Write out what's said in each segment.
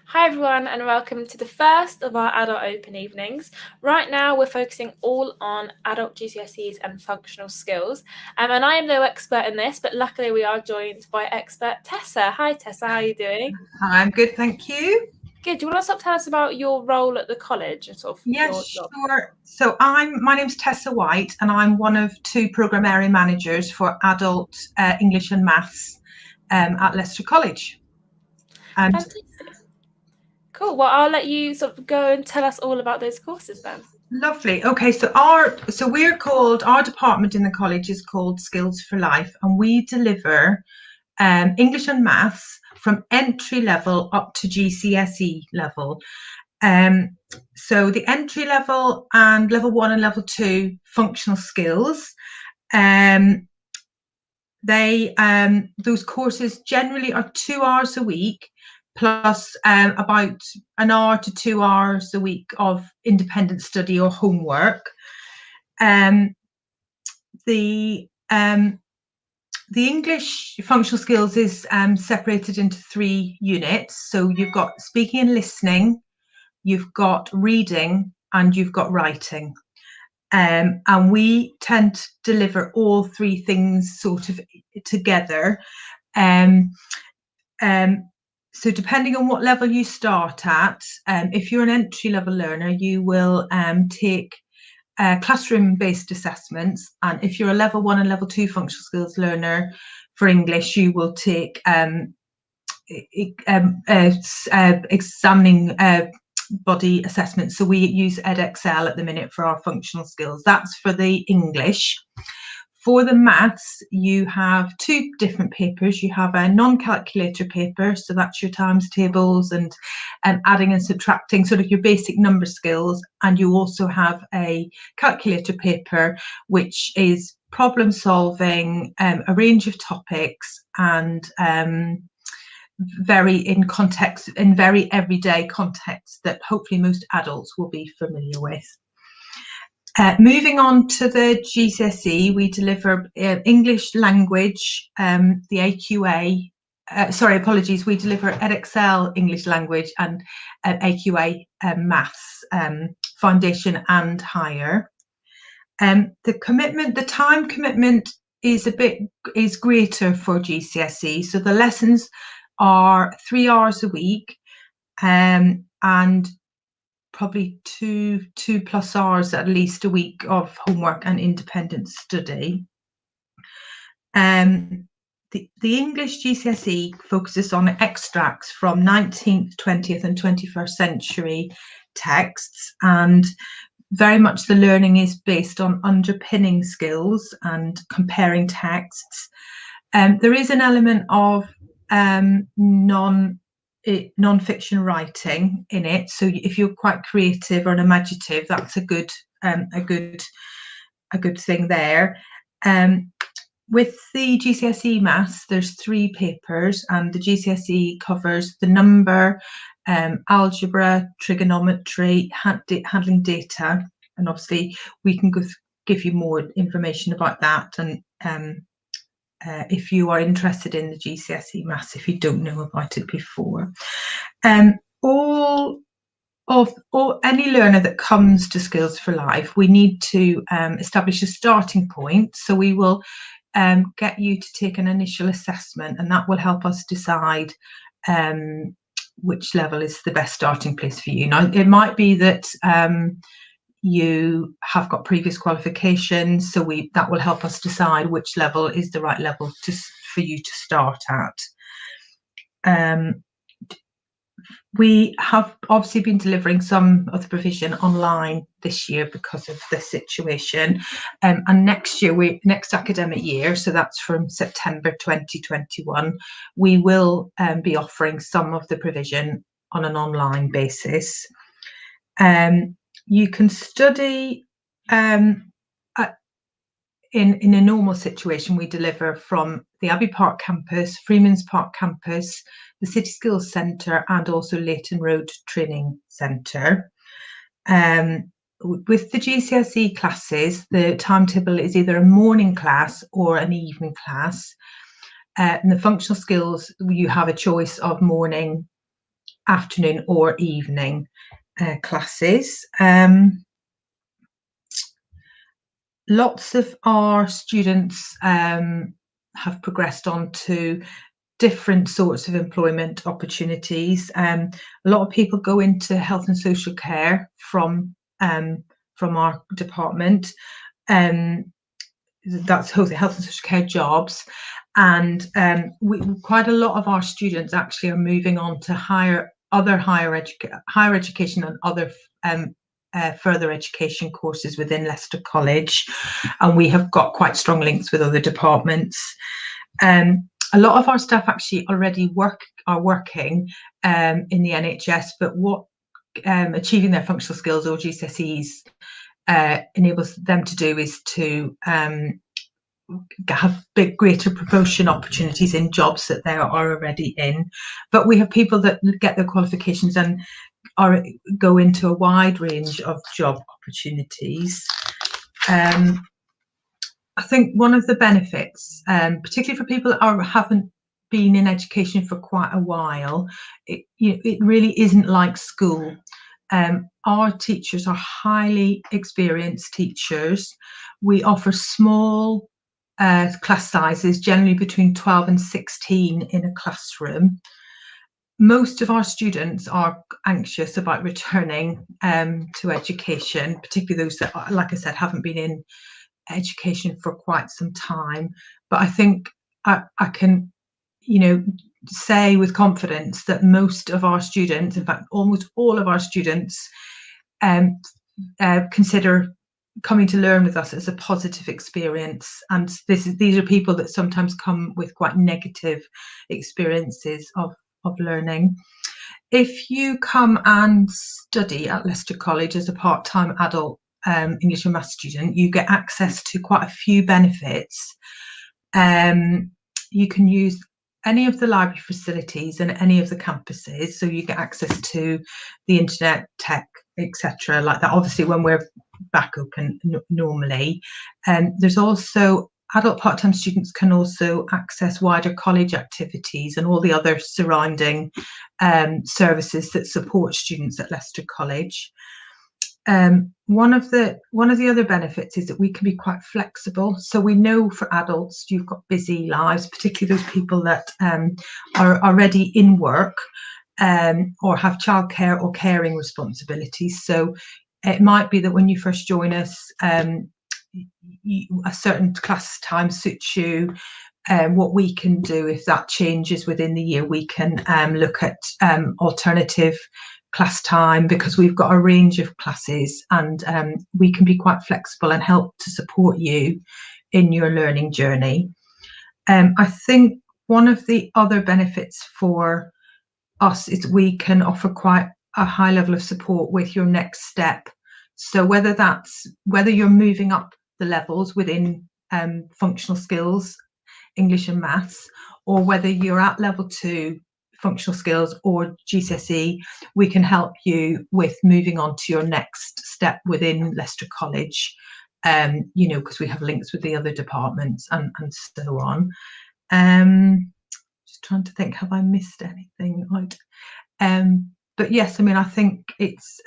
Hi everyone and welcome to the first of our adult open evenings. Right now we're focusing all on adult GCSEs and functional skills. And I am no expert in this, but luckily we are joined by expert Tessa. Hi Tessa, how are you doing? I'm good, thank you. Good. Do you want to tell us about your role at the college and sort of your Yes, job? sure. So my name's Tessa White, and I'm one of two programme area managers for adult English and Maths at Leicester College. And Fantastic. Cool. Well, I'll let you sort of go and tell us all about those courses then. lovely. Okay, so our department in the college is called Skills for Life, and we deliver English and Maths from entry level up to GCSE level. So the entry level and level 1 and level 2 functional skills, those courses generally are 2 hours a week plus about an hour to 2 hours a week of independent study or homework. The English functional skills is separated into 3 units. So you've got speaking and listening, you've got reading, and you've got writing. And we tend to deliver all 3 things sort of together. So depending on what level you start at, if you're an entry level learner, you will take classroom-based assessments. And if you're a level 1 and level 2 functional skills learner for English, you will take examining body assessments. So we use Edexcel at the minute for our functional skills. That's for the English. For the maths, you have 2 different papers. You have a non-calculator paper, so that's your times tables and adding and subtracting, sort of your basic number skills. And you also have a calculator paper, which is problem solving, a range of topics, and very everyday context that hopefully most adults will be familiar with. Moving on to the GCSE, we deliver English language, the AQA. We deliver Edexcel English language and AQA maths foundation and higher. The time commitment is greater for GCSE. So the lessons are 3 hours a week, and probably two plus hours at least a week of homework and independent study. The English GCSE focuses on extracts from 19th, 20th and 21st century texts, and very much the learning is based on underpinning skills and comparing texts. There is an element of non-fiction writing in it, so if you're quite creative or imaginative, that's a good thing there. With the GCSE maths, there's 3 papers, and the GCSE covers the number, algebra, trigonometry, handling data, and obviously we can give you more information about that, and if you are interested in the GCSE maths, if you don't know about it before. Any learner that comes to Skills for Life, we need to establish a starting point. So we will get you to take an initial assessment, and that will help us decide which level is the best starting place for you. Now, it might be that you have got previous qualifications, so that will help us decide which level is the right level for you to start at. We have obviously been delivering some of the provision online this year because of the situation, and next academic year, so that's from September 2021, we will be offering some of the provision on an online basis. You can study in a normal situation. We deliver from the Abbey Park campus, Freeman's Park campus, the City Skills Centre, and also Leighton Road Training Centre. With the GCSE classes, the timetable is either a morning class or an evening class. And the functional skills, you have a choice of morning, afternoon or evening classes. Lots of our students have progressed on to different sorts of employment opportunities. A lot of people go into health and social care from our department. That's health and social care jobs, and quite a lot of our students actually are moving on to higher education and other further education courses within Leicester College, and we have got quite strong links with other departments. A lot of our staff actually already are working in the NHS, but what achieving their functional skills or GCSEs enables them to do is to have greater promotion opportunities in jobs that they are already in. But we have people that get their qualifications and go into a wide range of job opportunities. I think one of the benefits, particularly for people that haven't been in education for quite a while, it really isn't like school. Our teachers are highly experienced teachers. We offer small class sizes, generally between 12 and 16 in a classroom. Most of our students are anxious about returning to education, particularly those that, like I said, haven't been in education for quite some time. But I think I can, say with confidence that most of our students, in fact, almost all of our students, consider coming to learn with us as a positive experience. And these are people that sometimes come with quite negative experiences of learning. If you come and study at Leicester College as a part-time adult English and Maths student, you get access to quite a few benefits. You can use any of the library facilities and any of the campuses, so you get access to the internet, tech, etc. like that, obviously when we're back open normally. There's also adult part-time students can also access wider college activities and all the other surrounding services that support students at Leicester College. One of the other benefits is that we can be quite flexible. So we know for adults, you've got busy lives, particularly those people that are already in work or have childcare or caring responsibilities. So it might be that when you first join us, a certain class time suits you. What we can do, if that changes within the year, we can look at alternative class time, because we've got a range of classes, and we can be quite flexible and help to support you in your learning journey. I think one of the other benefits for us is we can offer quite a high level of support with your next step. So whether you're moving up the levels within functional skills, English and Maths, or whether you're at level 2 functional skills or GCSE, we can help you with moving on to your next step within Leicester College, because we have links with the other departments and so on. Just trying to think, have I missed anything? But yes, I mean, I think it's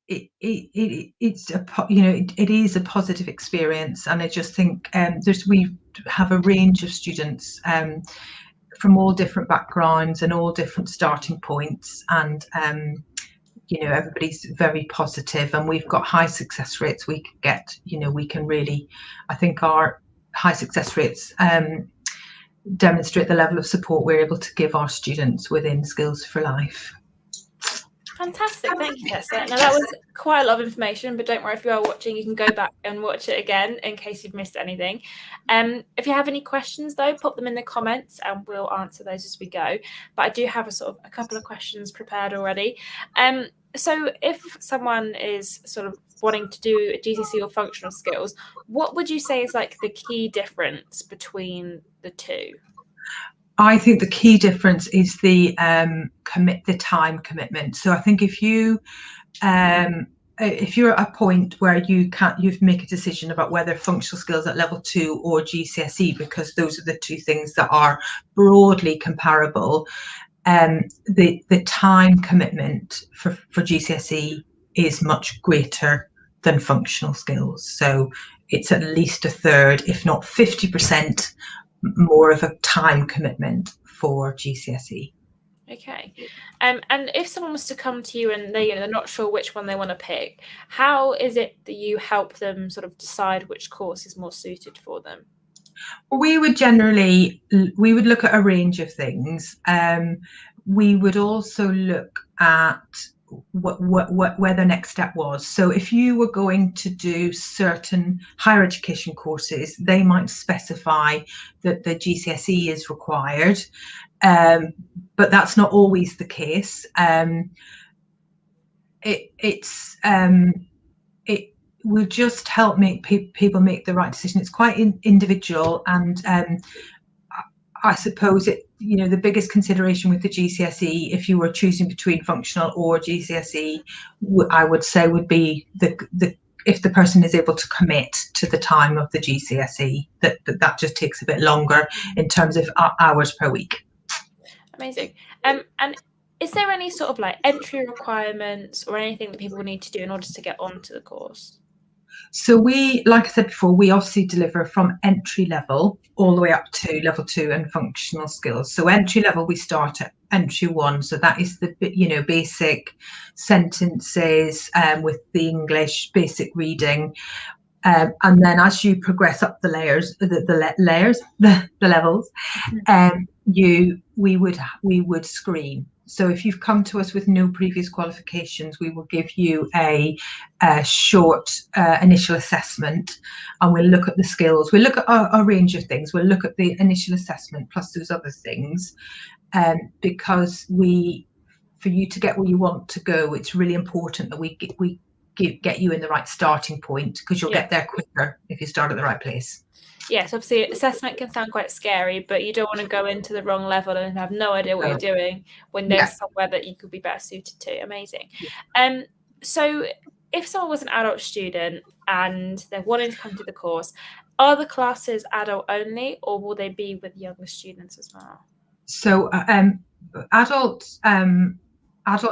it is a positive experience, and I just think we have a range of students from all different backgrounds and all different starting points, and everybody's very positive, and we've got high success rates. We can really, I think our high success rates demonstrate the level of support we're able to give our students within Skills for Life. Fantastic, thank you, Tessa. Now that was quite a lot of information, but don't worry, if you are watching, you can go back and watch it again in case you've missed anything. If you have any questions though, pop them in the comments and we'll answer those as we go. But I do have a couple of questions prepared already. So if someone is sort of wanting to do a GCSE or functional skills, what would you say is like the key difference between the two? I think the key difference is the time commitment. So I think if you if you're at a point where you make a decision about whether functional skills at level 2 or GCSE, because those are the two things that are broadly comparable, the time commitment for GCSE is much greater than functional skills. So it's at least a third, if not 50% more of a time commitment for GCSE. Okay. And if someone was to come to you and they're not sure which one they want to pick, how is it that you help them sort of decide which course is more suited for them? We would look at a range of things. We would also look at where the next step was. So if you were going to do certain higher education courses, they might specify that the GCSE is required, but that's not always the case. It will just help make people make the right decision. It's quite individual, and I suppose the biggest consideration with the GCSE, if you were choosing between functional or GCSE, I would say would be if the person is able to commit to the time of the GCSE, that just takes a bit longer in terms of hours per week. Amazing. And is there any sort of like entry requirements or anything that people need to do in order to get onto the course? So like I said before, we obviously deliver from entry level all the way up to level 2 and functional skills. So entry level, we start at entry 1. So that is the basic sentences with the English, basic reading. And then as you progress up the layers, the levels, we would screen. So if you've come to us with no previous qualifications, we will give you a short initial assessment, and we'll look at the skills. We'll look at a range of things. We'll look at the initial assessment plus those other things, because for you to get where you want to go, it's really important that we get you in the right starting point, because you'll get there quicker if you start at the right place. Yes, obviously assessment can sound quite scary, but you don't want to go into the wrong level and have no idea what you're doing when there's somewhere that you could be better suited to. Amazing. So if someone was an adult student and they're wanting to come to the course, are the classes adult only, or will they be with younger students as well? So adult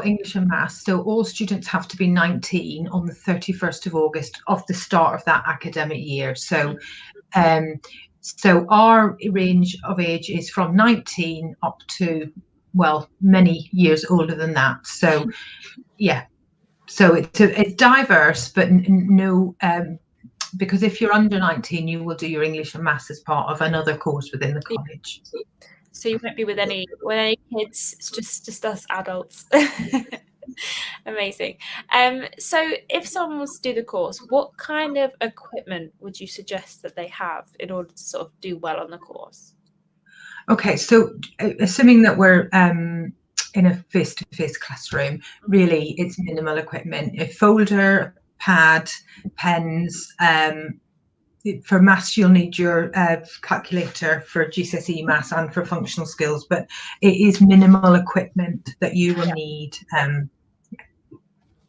English and Maths, so all students have to be 19 on the 31st of August of the start of that academic year. So our range of age is from 19 up to, well, many years older than that. So so it's diverse, but no, because if you're under 19, you will do your English and Maths as part of another course within the college. So you won't be with any kids. It's just us adults. Amazing. So if someone wants to do the course, what kind of equipment would you suggest that they have in order to sort of do well on the course? Okay, so assuming that we're in a face-to-face classroom, really it's minimal equipment: a folder, pad, pens. For maths, you'll need your calculator for GCSE maths and for functional skills, but it is minimal equipment that you will need.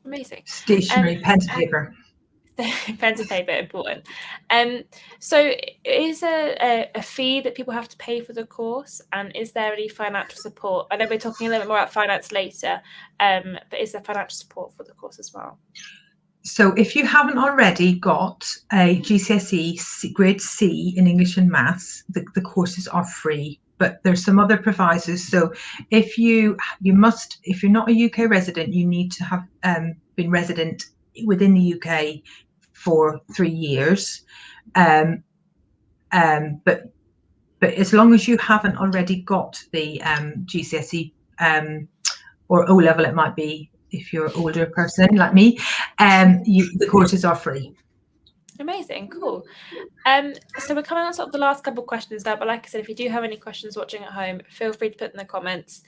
Amazing. Stationery, pens and paper. Pens and paper, important. So is there a fee that people have to pay for the course, and is there any financial support? I know we're talking a little bit more about finance later, but is there financial support for the course as well? So if you haven't already got a GCSE grade C in English and Maths, the courses are free, but there's some other provisos. So if you're not a UK resident, you need to have been resident within the UK for 3 years. But as long as you haven't already got the GCSE or O level, it might be, if you're an older person like me, the courses are free. Amazing, cool. So we're coming on sort of the last couple of questions now, but like I said, if you do have any questions watching at home, feel free to put in the comments.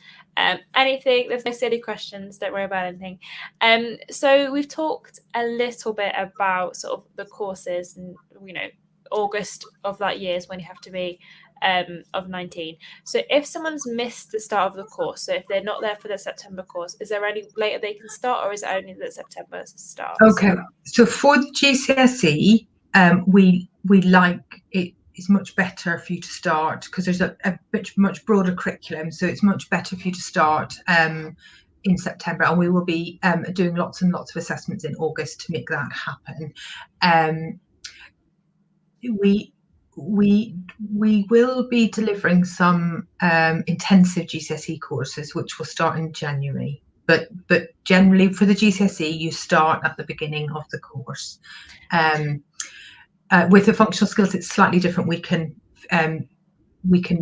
Anything, there's no silly questions, don't worry about anything. So we've talked a little bit about sort of the courses, and August of that year is when you have to be of 19. So if someone's missed the start of the course, so if they're not there for the September course, is there any later they can start, or is it only that September starts? Okay, so for the GCSE, we like it. It's much better for you to start because there's a much broader curriculum, so it's much better for you to start in September, and we will be doing lots and lots of assessments in August to make that happen. We will be delivering some intensive GCSE courses, which will start in January. But generally for the GCSE, you start at the beginning of the course. With the functional skills, it's slightly different. We can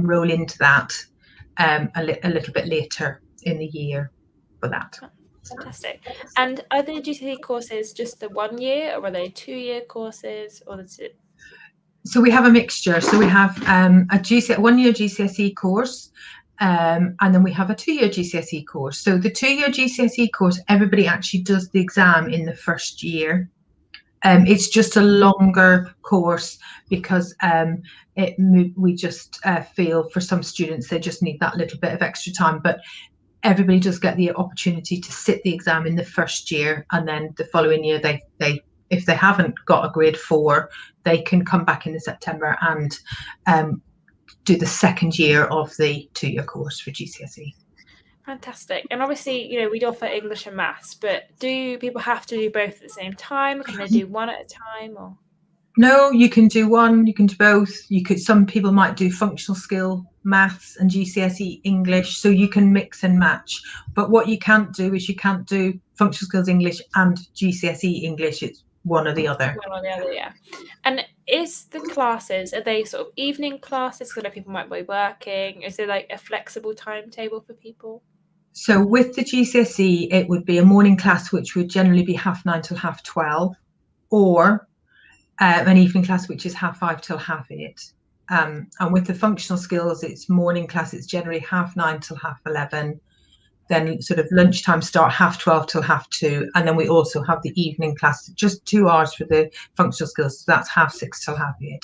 roll into that a little bit later in the year for that. Fantastic. And are the GCSE courses just the 1 year, or are they 2-year courses, or is it? So we have a mixture. So we have a 1-year GCSE course, and then we have a 2-year GCSE course. So the 2-year GCSE course, everybody actually does the exam in the first year. It's just a longer course because we just feel for some students they just need that little bit of extra time. But everybody does get the opportunity to sit the exam in the first year, and then the following year they if they haven't got a grade 4, they can come back in the September and do the second year of the 2-year course for GCSE. Fantastic. And obviously, we'd offer English and maths, but do people have to do both at the same time? Can they do one at a time, or? No, you can do one, you can do both. Some people might do functional skill maths and GCSE English, so you can mix and match. But what you can't do is you can't do functional skills English and GCSE English. It's one or the other. One or the other, yeah. And is the classes, are they sort of evening classes? Because I know people might be working. Is there like a flexible timetable for people? So with the GCSE, it would be a morning class, which would generally be 9:30 till 12:30, or an evening class, which is 5:30 till 8:30. And with the functional skills, it's morning class. It's generally 9:30 till 11:30. Then sort of lunchtime start 12:30 till 2:30, and then we also have the evening class, just 2 hours for the functional skills. So that's 6:30 till 8:30.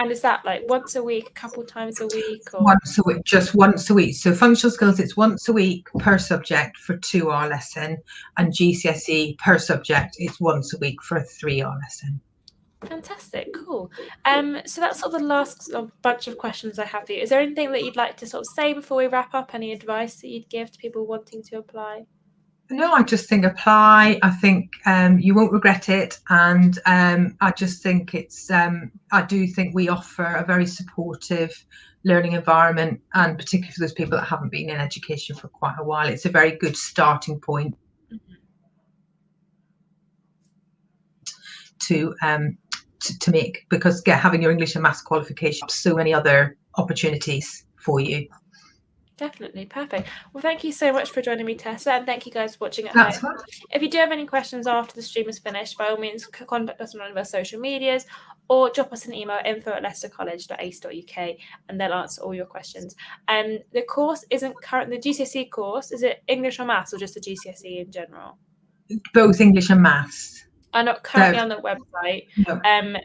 And is that like once a week, a couple times a week, or? Once a week, just once a week. So functional skills, it's once a week per subject for a 2-hour lesson, and GCSE per subject, it's once a week for a 3-hour lesson. Fantastic, cool. So that's sort of the last bunch of questions I have for you. Is there anything that you'd like to sort of say before we wrap up? Any advice that you'd give to people wanting to apply? No, I just think apply. I think you won't regret it, and I just think it's. I do think we offer a very supportive learning environment, and particularly for those people that haven't been in education for quite a while, it's a very good starting point to make, because having your English and maths qualification, so many other opportunities for you. Definitely, perfect. Well, thank you so much for joining me, Tessa, and thank you guys for watching at home. Fine. If you do have any questions after the stream is finished, by all means, contact us on one of our social medias, or drop us an email, info@leicestercollege.ac.uk, and they'll answer all your questions. The course isn't the GCSE course. Is it English or maths, or just the GCSE in general? Both English and maths. I'm not currently on the website, No.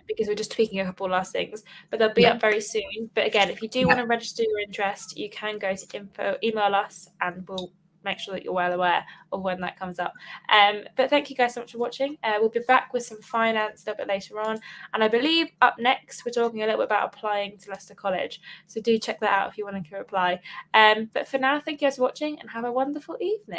because we're just tweaking a couple of last things, but they'll be up very soon. But again, if you do want to register your interest, you can go to info, email us, and we'll make sure that you're well aware of when that comes up. But thank you guys so much for watching. We'll be back with some finance a little bit later on, and I believe up next we're talking a little bit about applying to Leicester College, so do check that out if you want to apply. But for now, thank you guys for watching, and have a wonderful evening.